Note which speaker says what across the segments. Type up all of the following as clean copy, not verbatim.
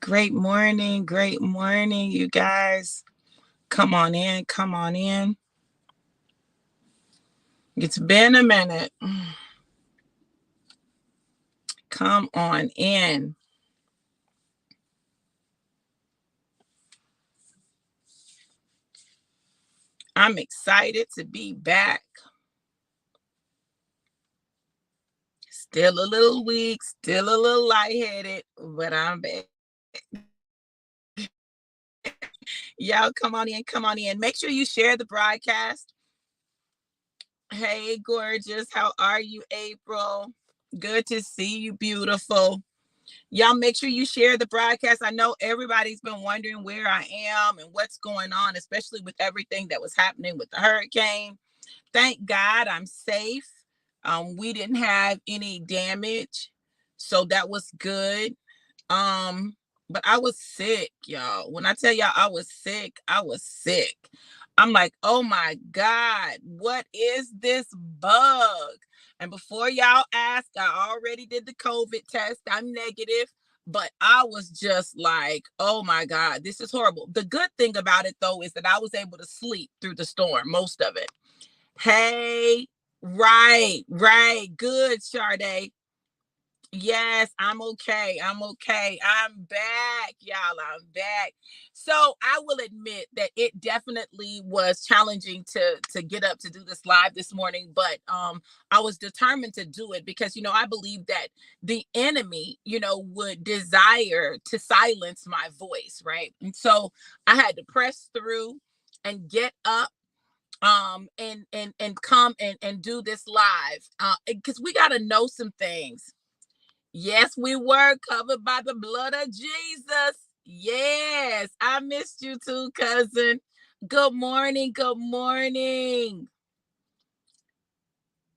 Speaker 1: Great morning, you guys. Come on in, come on in. It's been a minute. Come on in. I'm excited to be back. Still a little weak, still a little lightheaded, but I'm back. Y'all come on in, come on in. Make sure you share the broadcast. Hey, gorgeous. How are you, April? Good to see you, beautiful. Y'all make sure you share the broadcast. I know everybody's been wondering where I am and what's going on, especially with everything that was happening with the hurricane. Thank God I'm safe. We didn't have any damage, so that was good. But I was sick, y'all. When I tell y'all I was sick, I was sick. I'm like, oh my God, what is this bug? And before y'all ask, I already did the COVID test. I'm negative, but I was just like, oh my God, this is horrible. The good thing about it, though, is that I was able to sleep through the storm, most of it. Hey, right. Good, Sade. Yes, I'm okay. I'm okay. I'm back, y'all. I'm back. So I will admit that it definitely was challenging to get up to do this live this morning, but I was determined to do it because I believe that the enemy, would desire to silence my voice, right? And so I had to press through and get up and come and do this live because we got to know some things. Yes, we were covered by the blood of Jesus. Yes, I missed you too, cousin. Good morning. Good morning.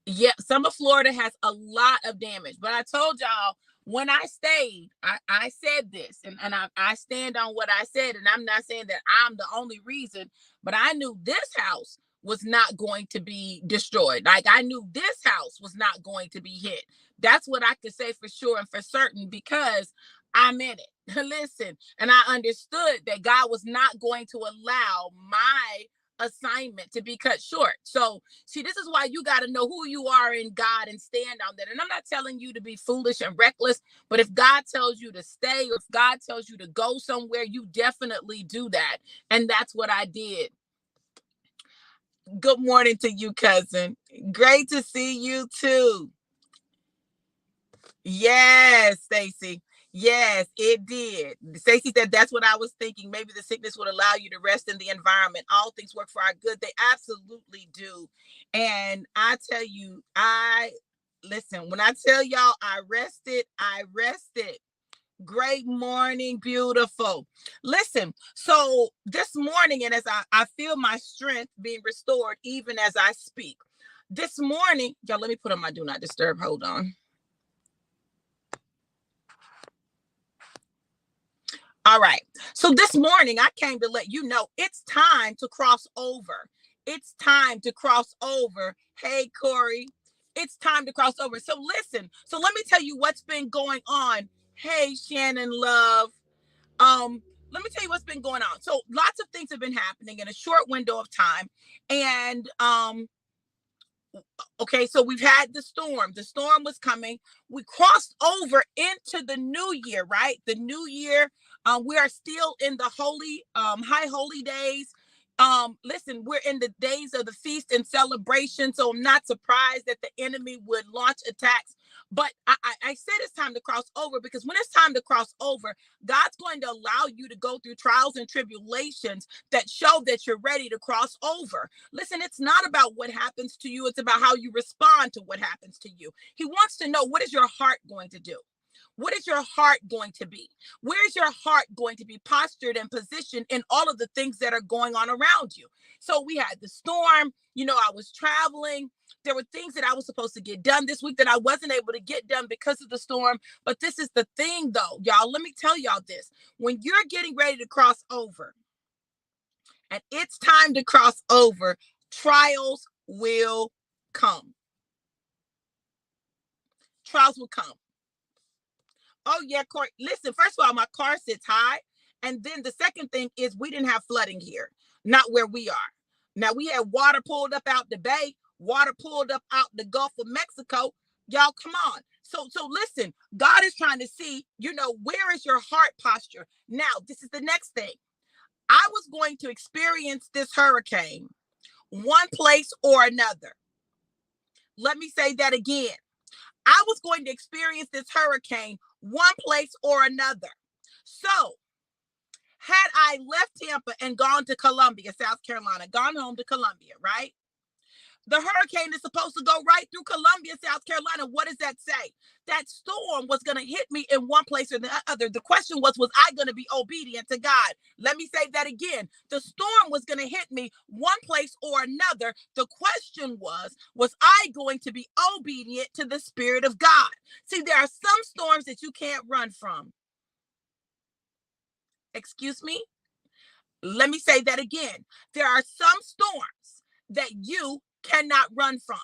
Speaker 1: Yeah, some of Florida has a lot of damage, but I told y'all when I stayed, I said this and I stand on what I said. And I'm not saying that I'm the only reason, but I knew this house was not going to be destroyed. Like I knew this house was not going to be hit. That's what I could say for sure and for certain because I'm in it. Listen, and I understood that God was not going to allow my assignment to be cut short. So, see, this is why you got to know who you are in God and stand on that. And I'm not telling you to be foolish and reckless, but if God tells you to stay or if God tells you to go somewhere, you definitely do that. And that's what I did. Good morning to you, cousin. Great to see you too. Yes, Stacy. Yes, it did. Stacy said that's what I was thinking. Maybe the sickness would allow you to rest in the environment. All things work for our good. They absolutely do. And I tell you, I listen, when I tell y'all I rested, I rested. Great morning, beautiful. Listen, so this morning, and as I feel my strength being restored even as I speak. This morning, y'all, let me put on my do not disturb. Hold on. All right. So this morning, I came to let you know it's time to cross over. It's time to cross over. Hey, Corey, it's time to cross over. So listen. So let me tell you what's been going on. Hey, Shannon Love. Let me tell you what's been going on. So lots of things have been happening in a short window of time, and okay, so we've had the storm. The storm was coming. We crossed over into the new year, right? The new year. We are still in the holy, high holy days. Listen, we're in the days of the feast and celebration. So I'm not surprised that the enemy would launch attacks. But I said it's time to cross over because when it's time to cross over, God's going to allow you to go through trials and tribulations that show that you're ready to cross over. Listen, it's not about what happens to you. It's about how you respond to what happens to you. He wants to know, what is your heart going to do? What is your heart going to be? Where's your heart going to be postured and positioned in all of the things that are going on around you? So we had the storm. I was traveling. There were things that I was supposed to get done this week that I wasn't able to get done because of the storm. But this is the thing, though, y'all. Let me tell y'all this. When you're getting ready to cross over, and it's time to cross over, trials will come. Trials will come. Oh yeah, Corey. Listen, first of all, my car sits high. And then the second thing is we didn't have flooding here, not where we are. Now we had water pulled up out the bay, water pulled up out the Gulf of Mexico. Y'all, come on. So listen, God is trying to see, where is your heart posture? Now, this is the next thing. I was going to experience this hurricane one place or another. Let me say that again. I was going to experience this hurricane one place or another. So, had I left Tampa and gone to Columbia, South Carolina, gone home to Columbia, right? The hurricane is supposed to go right through Columbia, South Carolina. What does that say? That storm was going to hit me in one place or the other. The question was I going to be obedient to God? Let me say that again. The storm was going to hit me one place or another. The question was I going to be obedient to the Spirit of God? See, there are some storms that you can't run from. Excuse me? Let me say that again. There are some storms that you cannot run from.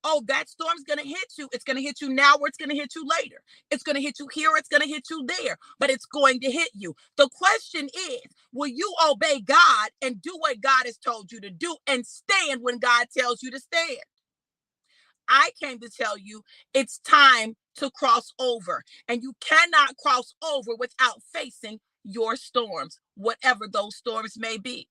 Speaker 1: Oh, that storm's going to hit you. It's going to hit you now or it's going to hit you later. It's going to hit you here or it's going to hit you there, but it's going to hit you. The question is, will you obey God and do what God has told you to do and stand when God tells you to stand? I came to tell you it's time to cross over, and you cannot cross over without facing your storms, whatever those storms may be.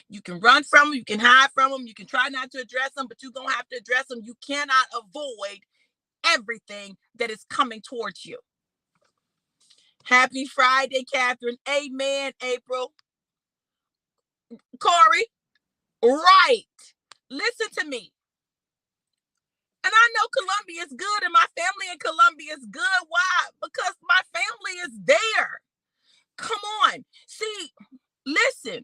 Speaker 1: You can run from them, you can hide from them, you can try not to address them, but you're going to have to address them. You cannot avoid everything that is coming towards you. Happy Friday, Catherine. Amen, April. Corey, right. Listen to me. And I know Columbia is good and my family in Columbia is good. Why? Because my family is there. Come on. See, listen.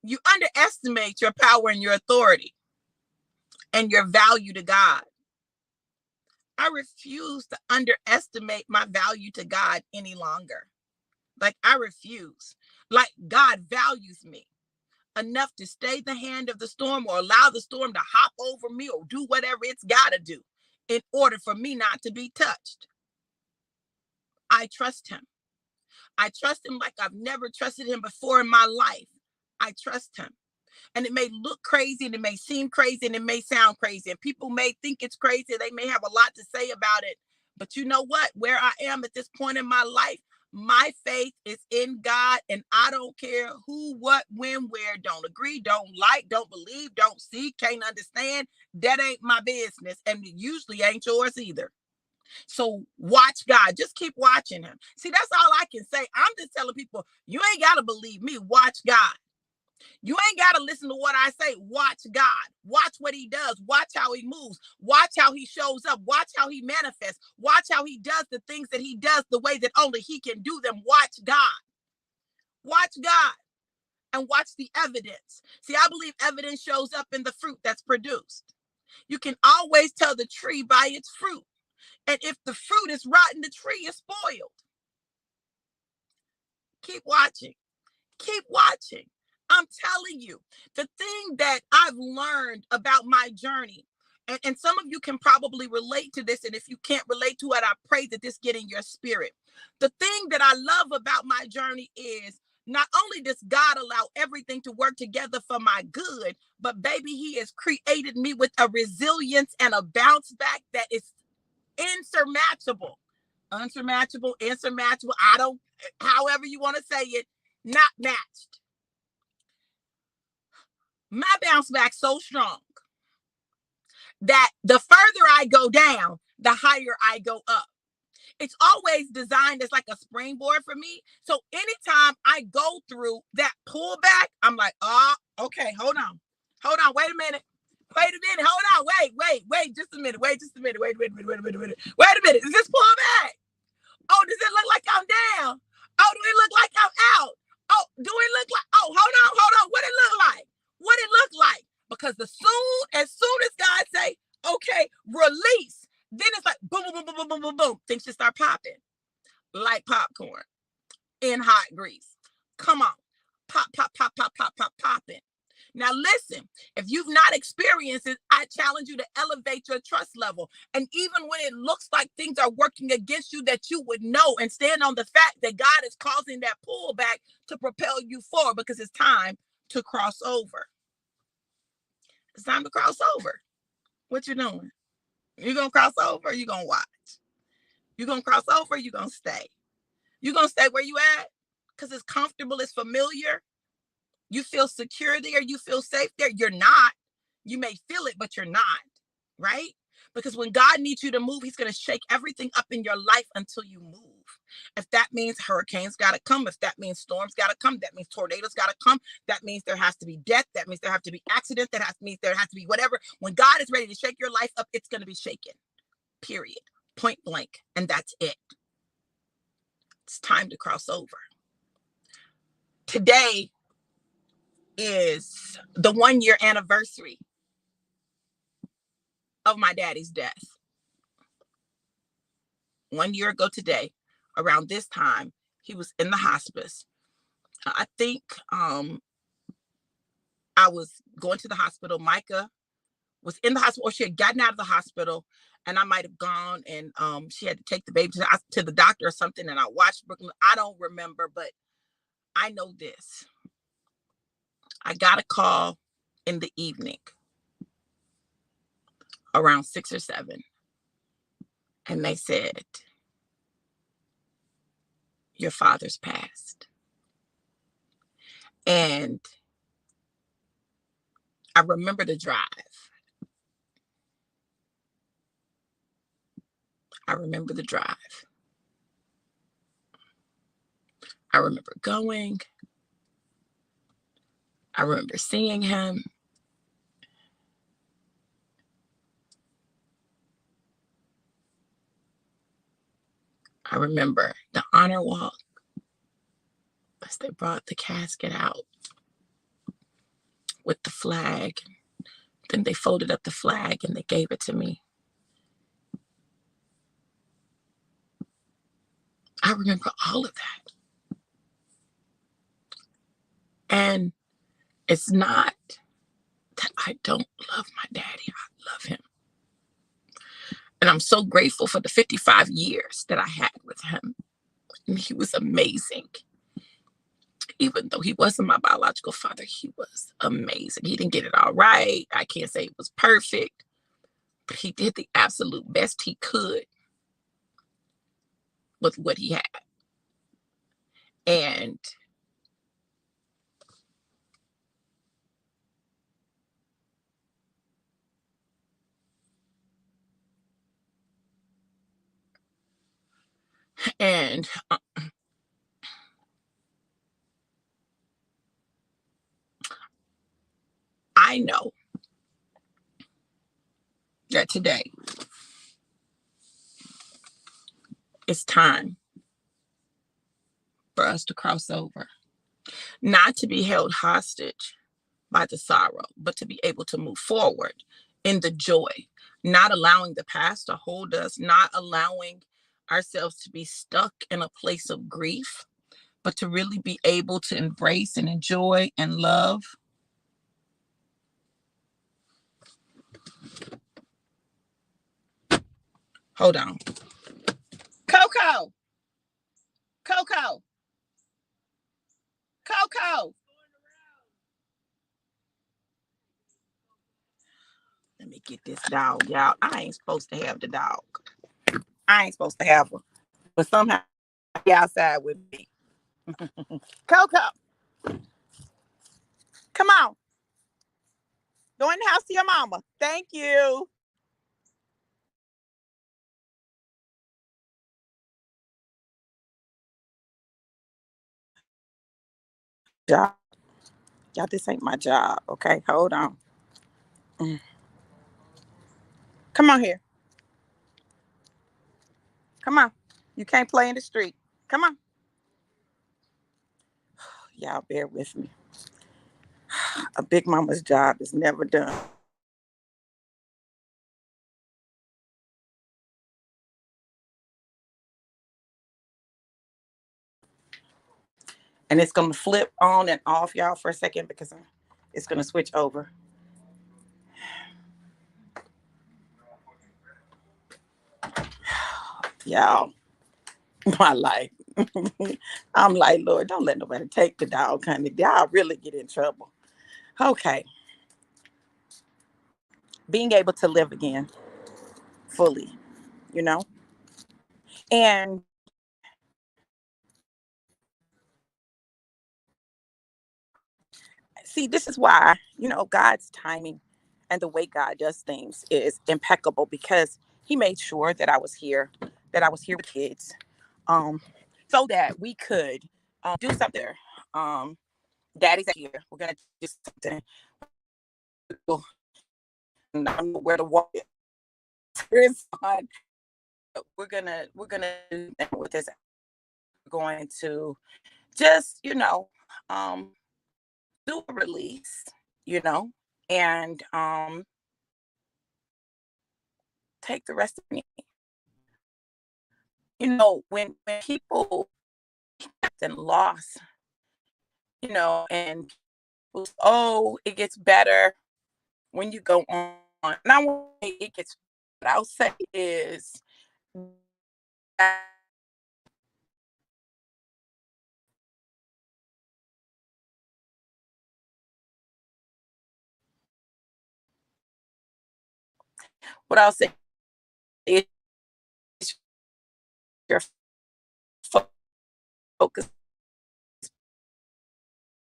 Speaker 1: You underestimate your power and your authority and your value to God. I refuse to underestimate my value to God any longer. Like, I refuse. Like, God values me enough to stay the hand of the storm or allow the storm to hop over me or do whatever it's got to do in order for me not to be touched. I trust him. I trust him like I've never trusted him before in my life. I trust him. And it may look crazy and it may seem crazy and it may sound crazy. And people may think it's crazy. They may have a lot to say about it. But you know what? Where I am at this point in my life, my faith is in God. And I don't care who, what, when, where, don't agree, don't like, don't believe, don't see, can't understand. That ain't my business. And it usually ain't yours either. So watch God. Just keep watching him. See, that's all I can say. I'm just telling people, you ain't got to believe me. Watch God. You ain't got to listen to what I say. Watch God. Watch what he does. Watch how he moves. Watch how he shows up. Watch how he manifests. Watch how he does the things that he does the way that only he can do them. Watch God. Watch God. And watch the evidence. See, I believe evidence shows up in the fruit that's produced. You can always tell the tree by its fruit. And if the fruit is rotten, the tree is spoiled. Keep watching. Keep watching. I'm telling you, the thing that I've learned about my journey, and some of you can probably relate to this, and if you can't relate to it, I pray that this get in your spirit. The thing that I love about my journey is not only does God allow everything to work together for my good, but baby, he has created me with a resilience and a bounce back that is insurmountable. Insurmountable. I don't, however you want to say it, not matched. My bounce back so strong that the further I go down, the higher I go up. It's always designed as like a springboard for me. So anytime I go through that pullback, I'm like, oh, okay, hold on, wait a minute, hold on, wait, just a minute, wait a minute. Is this pullback? Oh, does it look like I'm down? Oh, do it look like I'm out? Oh, do it look like, oh, hold on, what it look like? Because as soon as God say, okay, release, then it's like boom, boom, boom, boom, boom, boom, boom. Things just start popping like popcorn in hot grease. Come on. Popping. Now, listen, if you've not experienced it, I challenge you to elevate your trust level. And even when it looks like things are working against you, that you would know and stand on the fact that God is causing that pullback to propel you forward, because it's time to cross over. It's time to cross over. What you doing? You gonna cross over or you gonna watch? You gonna cross over or you gonna stay? You gonna stay where you at? Because it's comfortable, it's familiar. You feel secure there, you feel safe there. You're not. You may feel it, but you're not, right? Because when God needs you to move, he's gonna shake everything up in your life until you move. If that means hurricanes gotta come, if that means storms gotta come, that means tornadoes gotta come, that means there has to be death, that means there have to be accidents, means there has to be whatever. When God is ready to shake your life up, it's gonna be shaken. Period. Point blank. And that's it. It's time to cross over. Today is the 1-year anniversary of my daddy's death. 1 year ago today, around this time, he was in the hospice. I think I was going to the hospital. Micah was in the hospital, or she had gotten out of the hospital, and I might have gone, and she had to take the baby to the doctor or something, and I watched Brooklyn. I don't remember, but I know this. I got a call in the evening around 6 or 7, and they said, your father's passed. And I remember the drive. I remember the drive. I remember going. I remember seeing him. I remember the honor walk as they brought the casket out with the flag. Then they folded up the flag and they gave it to me. I remember all of that. And it's not that I don't love my daddy. I love him. And I'm so grateful for the 55 years that I had with him. And he was amazing. Even though he wasn't my biological father, he was amazing. He didn't get it all right. I can't say it was perfect, but he did the absolute best he could with what he had. And I know that today it's time for us to cross over, not to be held hostage by the sorrow, but to be able to move forward in the joy, not allowing the past to hold us, not allowing ourselves to be stuck in a place of grief, but to really be able to embrace and enjoy and love. Hold on. Coco. Coco. Coco. Let me get this dog, y'all. I ain't supposed to have the dog. I ain't supposed to have her. But somehow he outside with me. Coco. Come on. Go in the house to your mama. Thank you. Job. Y'all, this ain't my job. Okay, hold on. Come on here. Come on. You can't play in the street. Come on. Y'all bear with me. A big mama's job is never done. And it's going to flip on and off, y'all, for a second because It's going to switch over. Y'all, my life. I'm like, Lord, don't let nobody take the dog, honey. Y'all really get in trouble. Okay. Being able to live again fully, you know? And see, this is why, God's timing and the way God does things is impeccable because he made sure that I was here with kids, um, so that we could do something. Um, Daddy's here. We're going to do something. I don't know where the water is on. We're gonna do that with this. We're going to just, do a release, you know, and take the rest of me. When people and loss, and oh, it gets better when you go on. And I won't say it gets. What I'll say is that what I'll say is your focus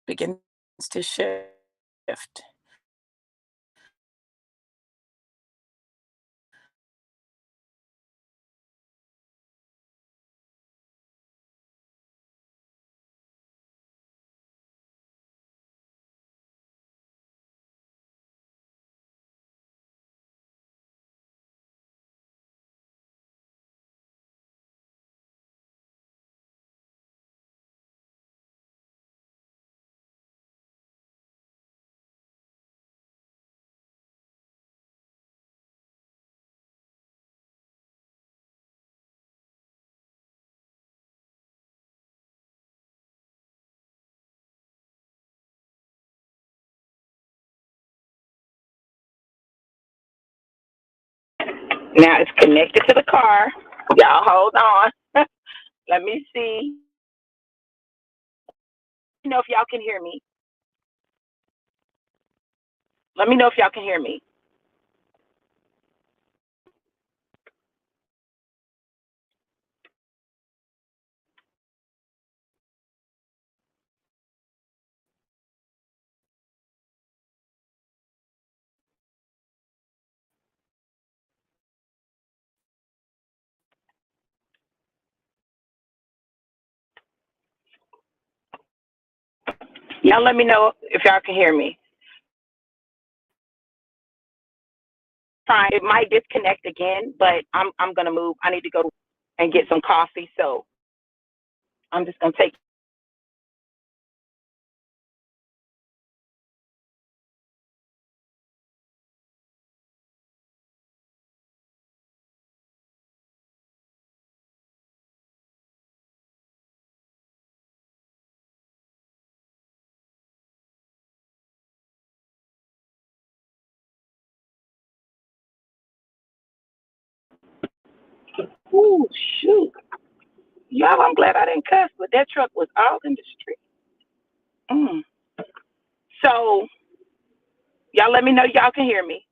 Speaker 1: begins to shift. Now it's connected to the car. Y'all hold on. Let me see. If y'all can hear me. Let me know if y'all can hear me. Y'all let me know if y'all can hear me. Fine. It might disconnect again, but I'm gonna move. I need to go and get some coffee, so I'm just gonna take. Ooh, shoot. Y'all, I'm glad I didn't cuss, but that truck was all in the street. Mm. So y'all let me know y'all can hear me.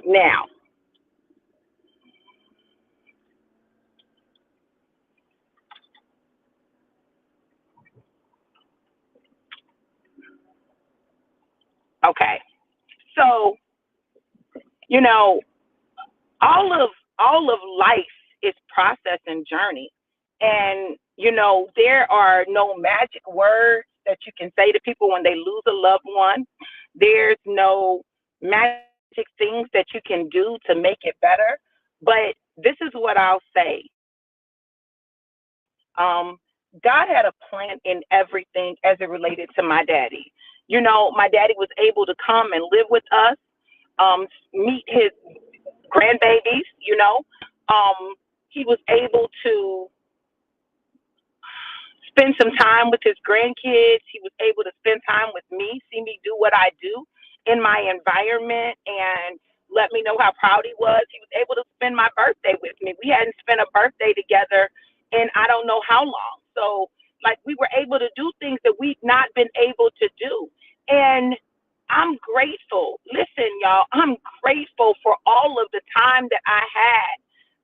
Speaker 1: Now, okay. So, you know, all of life is process and journey. And there are no magic words that you can say to people when they lose a loved one. There's no magic things that you can do to make it better. But this is what I'll say. um, God had a plan in everything as it related to my daddy. My daddy was able to come and live with us, meet his grandbabies. He was able to spend some time with his grandkids. He was able to spend time with me, see me do
Speaker 2: what I do in my environment and let me know how proud he was. He was able to spend my birthday with me. We hadn't spent a birthday together in I don't know how long. So, like, we were able to do things that we've not been able to do. And I'm grateful. Listen, y'all, I'm grateful for all of the time that I had.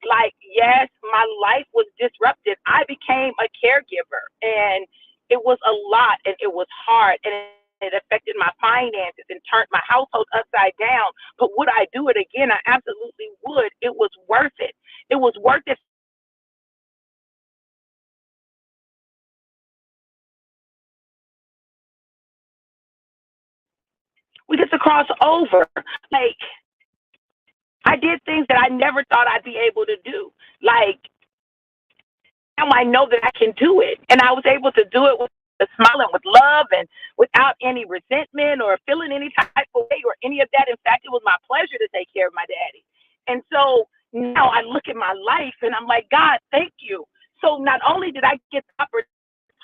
Speaker 2: Like, yes, my life was disrupted. I became a caregiver, and it was a lot, and it was hard, and it affected my finances and turned my household upside down. But would I do it again? I absolutely would. It was worth it. It was worth it for me to get to cross over. Like, we get to cross over. We get to cross over. Like, I did things that I never thought I'd be able to do. Like, now I know that I can do it. And I was able to do it with a smile and with love and without any resentment or feeling any type of way or any of that. In fact, it was my pleasure to take care of my daddy. And so now I look at my life and I'm like, God, thank you. So not only did I get the opportunity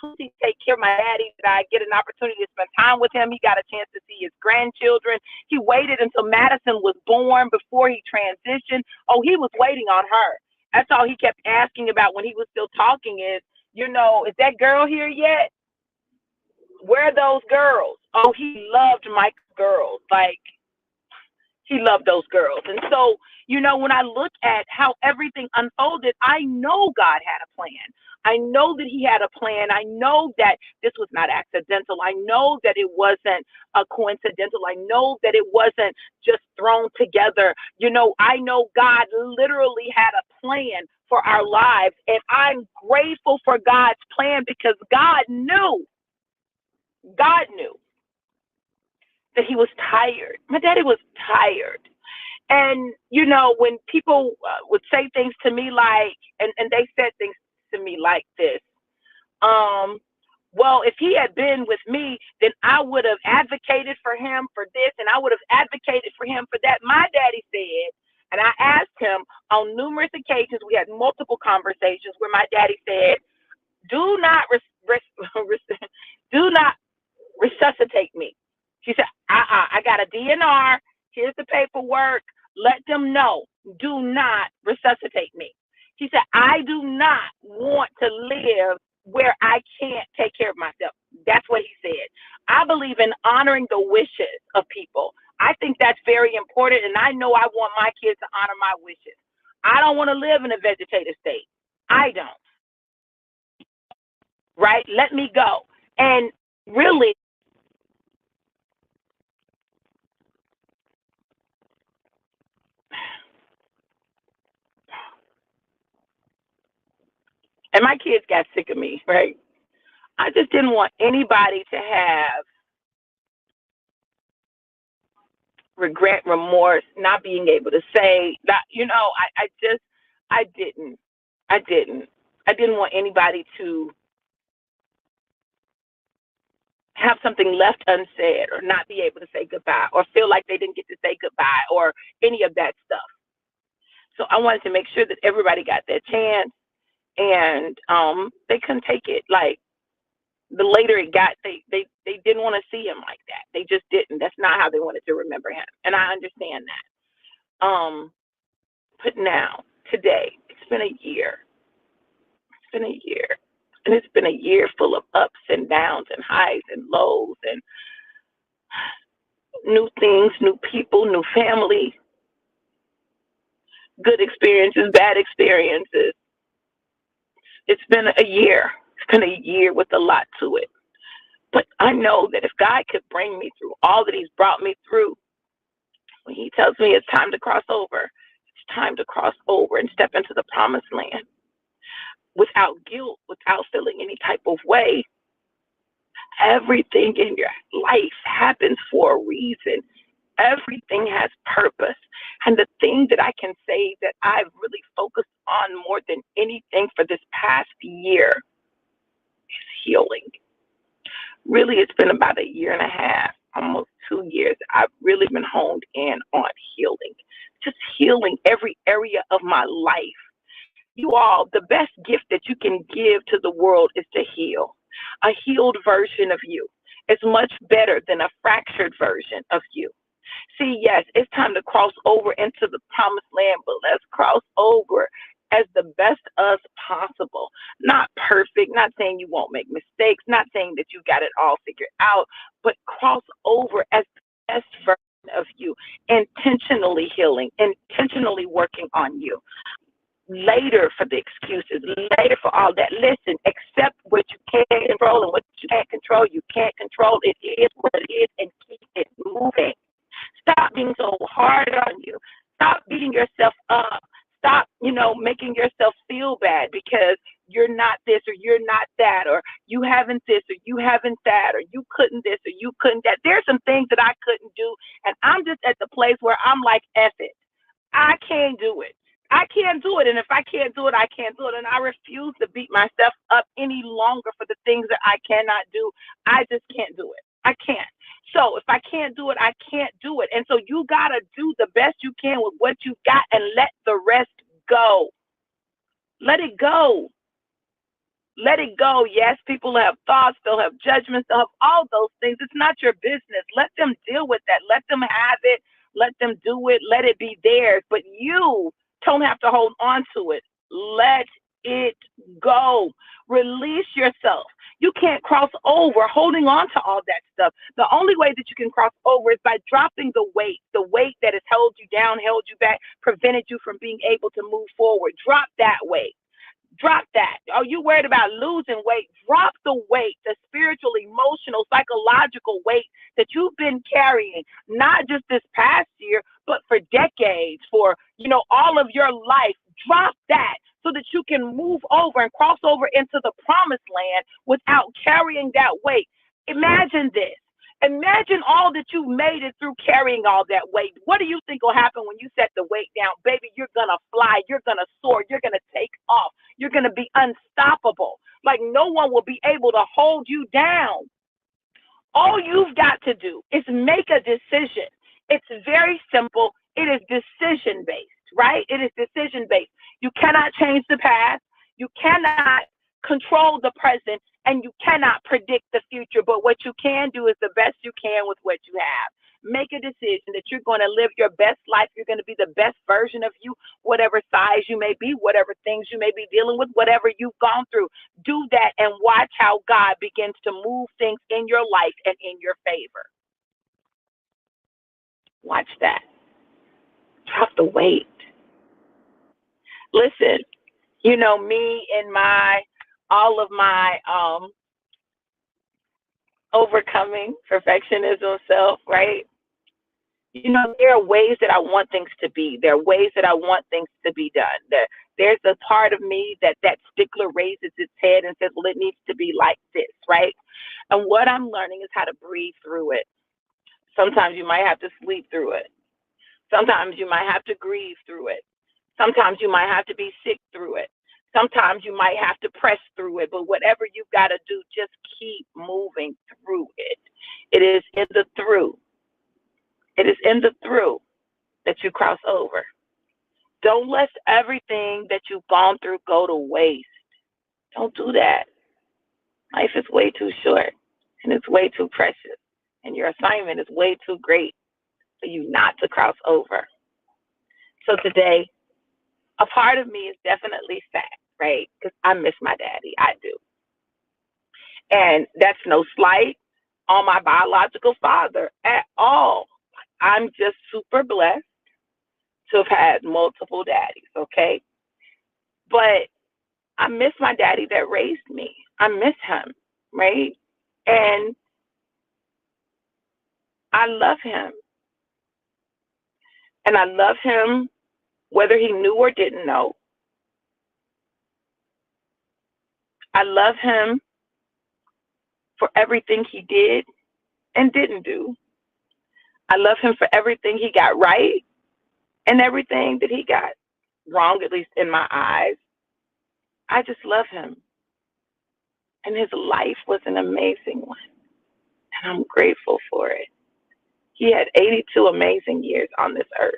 Speaker 2: to take care of my daddy, did I get an opportunity to spend time with him? He got a chance to see his grandchildren. He waited until Madison was born before he transitioned. Oh, he was waiting on her. That's all he kept asking about when he was still talking is, is that girl here yet? Where are those girls? Oh, he loved Mike's girls. Like, he loved those girls. And so, when I look at how everything unfolded, I know God had a plan. I know that he had a plan. I know that this was not accidental. I know that it wasn't a coincidental. I know that it wasn't just thrown together. I know God literally had a plan for our lives. And I'm grateful for God's plan because God knew that he was tired. My daddy was tired. And, when people would say things to me like, and they said things to me like this, well, if he had been with me, then I would have advocated for him for this and I would have advocated for him for that. My daddy said, and I asked him on numerous occasions, we had multiple conversations where my daddy said, do not, do not resuscitate me. She said, I got a DNR. Here's the paperwork. Let them know. Do not resuscitate me. He said, I do not want to live where I can't take care of myself. That's what he said. I believe in honoring the wishes of people. I think that's very important. And I know I want my kids to honor my wishes. I don't want to live in a vegetative state. I don't. Right? Let me go. And really, and my kids got sick of me, right? I just didn't want anybody to have regret, remorse, not being able to say that, I didn't. I didn't. I didn't want anybody to have something left unsaid or not be able to say goodbye or feel like they didn't get to say goodbye or any of that stuff. So I wanted to make sure that everybody got their chance and they couldn't take it. Like, the later it got, they didn't want to see him like that. They just didn't. That's not how they wanted to remember him. And I understand that. But now, today, it's been a year. It's been a year. And it's been a year full of ups and downs and highs and lows and new things, new people, new family, good experiences, bad experiences. It's been a year. It's been a year with a lot to it. But I know that if God could bring me through all that he's brought me through, when he tells me it's time to cross over, it's time to cross over and step into the promised land without guilt, without feeling any type of way. Everything in your life happens for a reason. Everything has purpose. And the thing that I can say that I've really focused on more than anything for this past year is healing. Really, it's been about a year and a half, almost 2 years. I've really been honed in on healing, just healing every area of my life. You all, the best gift that you can give to the world is to heal, a healed version of you. is much better than a fractured version of you. See, yes, it's time to cross over into the promised land, but let's cross over as the best us possible. Not perfect, not saying you won't make mistakes, not saying that you got it all figured out, but cross over as the best version of you, intentionally healing, intentionally working on you. Later for the excuses, later for all that. Listen, accept what you can't control and what you can't control. You can't control it. It is what it is, and keep it moving. Stop being so hard on you. Stop beating yourself up. Stop, making yourself feel bad because you're not this or you're not that, or you haven't this or you haven't that, or you couldn't this or you couldn't that. There's some things that I couldn't do, and I'm just at the place where I'm like, F it. I can't do it. I can't do it. And if I can't do it, I can't do it. And I refuse to beat myself up any longer for the things that I cannot do. I just can't do it. I can't. So if I can't do it, I can't do it. And so you got to do the best you can with what you've got and let the rest go. Let it go. Let it go. Yes, people have thoughts, they'll have judgments, they'll have all those things. It's not your business. Let them deal with that. Let them have it. Let them do it. Let it be theirs. But you don't have to hold on to it. Let it go. Release yourself. You can't cross over holding on to all that stuff. The only way that you can cross over is by dropping the weight that has held you down, held you back, prevented you from being able to move forward. Drop that weight. Drop that. Are you worried about losing weight? Drop the weight, the spiritual, emotional, psychological weight that you've been carrying, not just this past year, but for decades, for, all of your life. Drop that so that you can move over and cross over into the promised land without carrying that weight. Imagine this. Imagine all that you've made it through carrying all that weight. What do you think will happen when you set the weight down? Baby, you're going to fly. You're going to soar. You're going to take off. You're going to be unstoppable. Like no one will be able to hold you down. All you've got to do is make a decision. It's very simple. It is decision based, right? It is decision based. You cannot change the past. You cannot control the present, and you cannot predict the future. But what you can do is the best you can with what you have. Make a decision that you're going to live your best life. You're going to be the best version of you, whatever size you may be, whatever things you may be dealing with, whatever you've gone through. Do that and watch how God begins to move things in your life and in your favor. Watch that. Drop the weight. Listen, me and all of my overcoming perfectionism self, right? There are ways that I want things to be. There are ways that I want things to be done. There's a part of me that stickler raises its head and says, well, it needs to be like this, right? And what I'm learning is how to breathe through it. Sometimes you might have to sleep through it. Sometimes you might have to grieve through it. Sometimes you might have to be sick through it. Sometimes you might have to press through it. But whatever you've got to do, just keep moving through it. It is in the through. It is in the through that you cross over. Don't let everything that you've gone through go to waste. Don't do that. Life is way too short and it's way too precious. And your assignment is way too great for you not to cross over. So today, a part of me is definitely sad, right? Because I miss my daddy. I do. And that's no slight on my biological father at all. I'm just super blessed to have had multiple daddies, okay? But I miss my daddy that raised me. I miss him, right? And I love him. And I love him whether he knew or didn't know. I love him for everything he did and didn't do. I love him for everything he got right and everything that he got wrong, at least in my eyes. I just love him. And his life was an amazing one. And I'm grateful for it. He had 82 amazing years on this earth.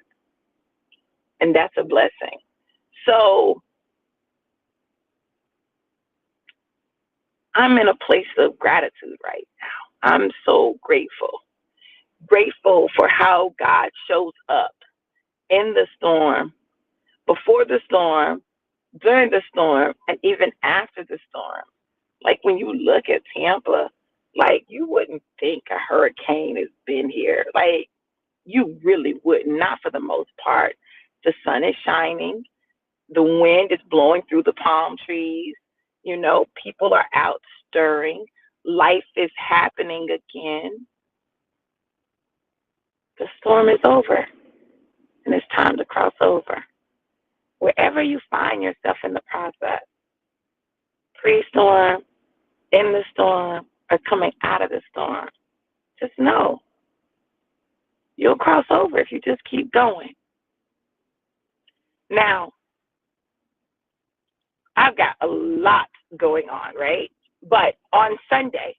Speaker 2: And that's a blessing. So I'm in a place of gratitude right now. I'm so grateful. Grateful for how God shows up in the storm, before the storm, during the storm, and even after the storm. Like when you look at Tampa, like you wouldn't think a hurricane has been here. Like you really wouldn't, not for the most part. The sun is shining, the wind is blowing through the palm trees, people are out stirring, life is happening again. The storm is over, and it's time to cross over. Wherever you find yourself in the process, pre storm, in the storm, or coming out of the storm, just know you'll cross over if you just keep going. Now, I've got a lot going on, right? But on Sunday,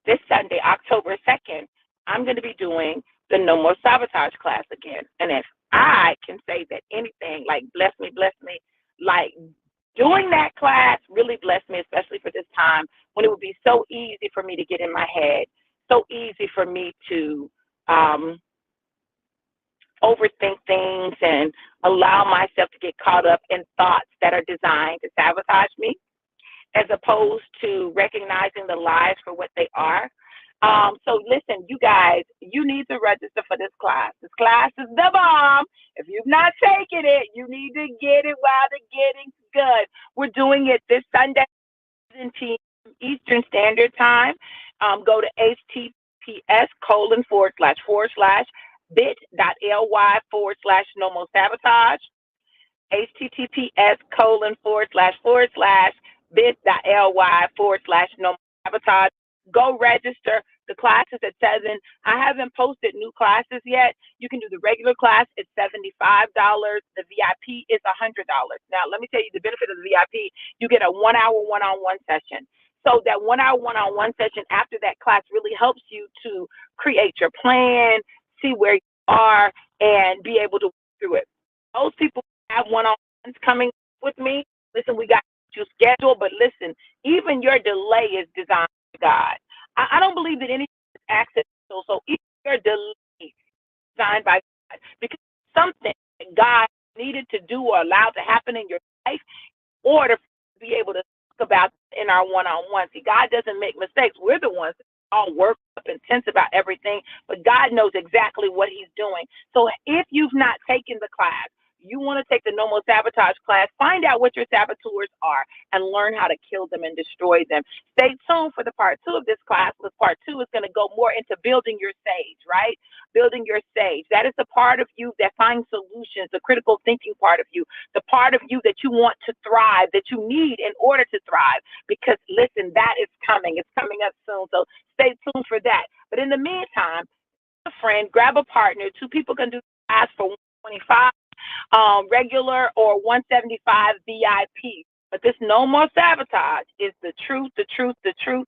Speaker 2: this Sunday, October 2nd, I'm going to be doing the No More Sabotage class again. And if I can say that anything, like bless me, like doing that class really blessed me, especially for this time when it would be so easy for me to get in my head, so easy for me to overthink things and allow myself to get caught up in thoughts that are designed to sabotage me, as opposed to recognizing the lies for what they are. So listen, you guys, you need to register for this class. This class is the bomb. If you've not taken it, you need to get it while the getting's good. We're doing it this Sunday, 7 p.m. Eastern Standard Time. Go to https:// bit.ly/no more sabotage. https:// bit.ly/no sabotage. Go register. The class is at 7. I haven't posted new classes yet. You can do the regular class. It's $75. The VIP is $100. Now, let me tell you the benefit of the VIP. You get a 1-hour one-on-one session. So that 1-hour one-on-one session after that class really helps you to create your plan, see where you are, and be able to work through it. Those people have one-on-ones coming with me. Listen, we got you scheduled, but listen, even your delay is designed by God. I don't believe that anything is accidental. So even your delay is designed by God, because something that God needed to do or allowed to happen in your life in order to be able to talk about in our one-on-one. See, God doesn't make mistakes. We're the ones that all work up and tense about everything, but God knows exactly what he's doing. So if you've not taken the class, you want to take the No More Sabotage class, find out what your saboteurs are and learn how to kill them and destroy them. Stay tuned for the part 2 of this class, because part 2 is going to go more into building your sage, right? Building your sage. That is the part of you that finds solutions, the critical thinking part of you, the part of you that you want to thrive, that you need in order to thrive. Because listen, that is coming. It's coming up soon. So stay tuned for that. But in the meantime, a friend, grab a partner. 2 people can do the class for $125. Regular, or $175 VIP. But this No More Sabotage is the truth,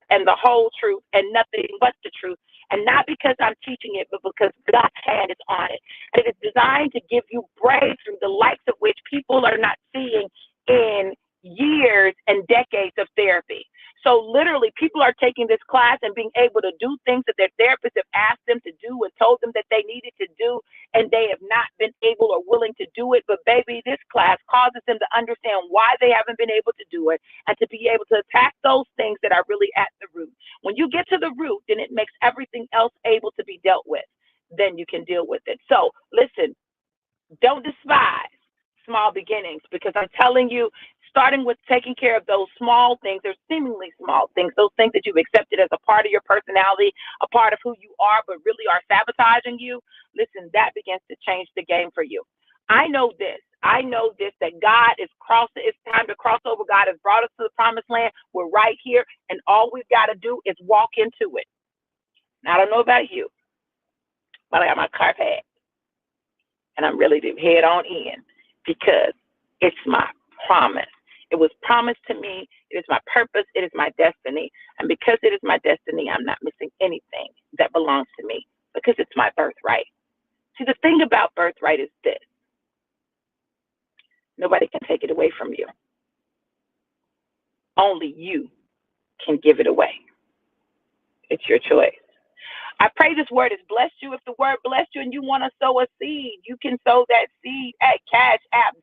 Speaker 2: and the whole truth, and nothing but the truth. And not because I'm teaching it, but because God's hand is on it. And it is designed to give you breakthrough, the likes of which people are not seeing in years and decades of therapy. So literally, people are taking this class and being able to do things that their therapists have asked them to do and told them that they needed to do, and they have not been able or willing to do it. But baby, this class causes them to understand why they haven't been able to do it, and to be able to attack those things that are really at the root. When you get to the root, then it makes everything else able to be dealt with. Then you can deal with it. So listen, don't despise small beginnings, because I'm telling you, starting with taking care of those small things, or seemingly small things, those things that you've accepted as a part of your personality, a part of who you are, but really are sabotaging you, listen, that begins to change the game for you. I know this. That God is crossing. It's time to cross over. God has brought us to the promised land. We're right here, and all we've got to do is walk into it. Now, I don't know about you, but I got my car packed, and I'm ready to head on in, because it's my promise. It was promised to me. It is my purpose. It is my destiny. And because it is my destiny, I'm not missing anything that belongs to me, because it's my birthright. See, the thing about birthright is this: nobody can take it away from you. Only you can give it away. It's your choice. I pray this word has blessed you. If the word blessed you and you want to sow a seed, you can sow that seed at Cash App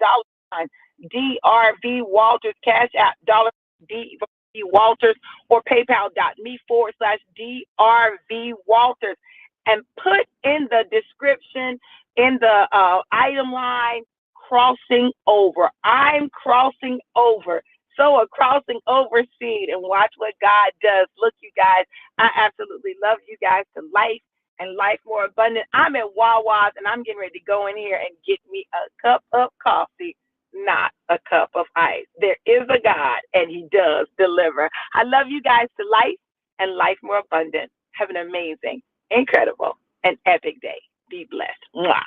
Speaker 2: $, DRV Walters, Cash App $DRV Walters, or PayPal.me/DRV Walters, and put in the description, in the item line, crossing over. I'm crossing over. Sow a crossing over seed and watch what God does. Look, you guys, I absolutely love you guys to life and life more abundant. I'm at Wawa's and I'm getting ready to go in here and get me a cup of coffee, not a cup of ice. There is a God and he does deliver. I love you guys to life and life more abundant. Have an amazing, incredible, and epic day. Be blessed. Mwah.